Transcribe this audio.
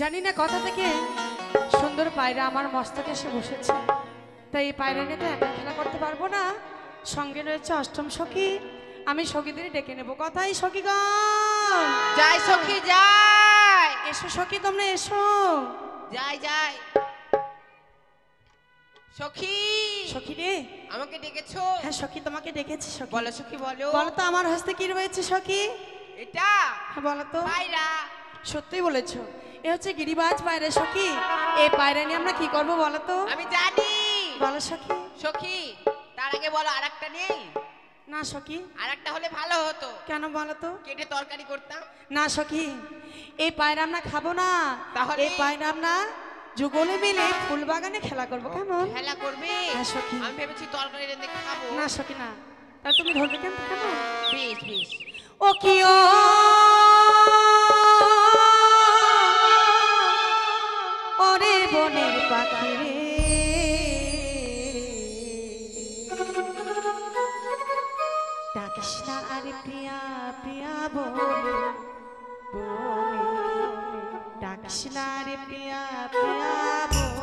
জানি না কথা থেকে সুন্দর পায়রা আমার মস্তকে এসে বসেছে, তাই এই পায়রা নিয়ে তো একা খেলা করতে পারবো না। সঙ্গে রয়েছে অষ্টম সখী, আমি সখীদের ডেকে নেবো। কথাই সখীগণ, যাই সখী যাই, এসো সখী, তোমরা এসো। যাই যাই সখী। সখী রে, আমাকে ডেকেছো? হ্যাঁ সখী, তোমাকে ডেকেছি সখী। বলো সখী বলো। বলো তো আমার হস্তে কি রয়েছে সখী? এটা হ্যাঁ বলো তো। পায়রা। সত্যি বলেছো, এ হচ্ছে গিরিবাজ পায়রা সখী। এই পায়রা নিয়ে আমরা কি করবো বলো তো? আমি জানি। বলো সখী। সখী তার আগে বলো আরেকটা নেই? না সখী। আরেকটা হলে ভালো হতো। কেন বলো তো? কেটে তরকারি করতাম। না সখী, এই পায়রা আমরা খাবো না। তাহলে? এই পায়রা আমরা যুগলে মিলে ফুল বাগানে খেলা করবো। কেমন? খেলা করবে? হ্যাঁ সখী। আমি ভেবেছি তরকারি রেঁধে খাবো। না সখী না, তাহলে তুমি ধরবে কেন? কেন? বেশ বেশ। ও কি ও ওরে বনের পাখি রে, ডাকিস না আরে প্রিয়া প্রিয়া বলে বলে, ডাকিস না আরে প্রিয়া প্রিয়া বলে।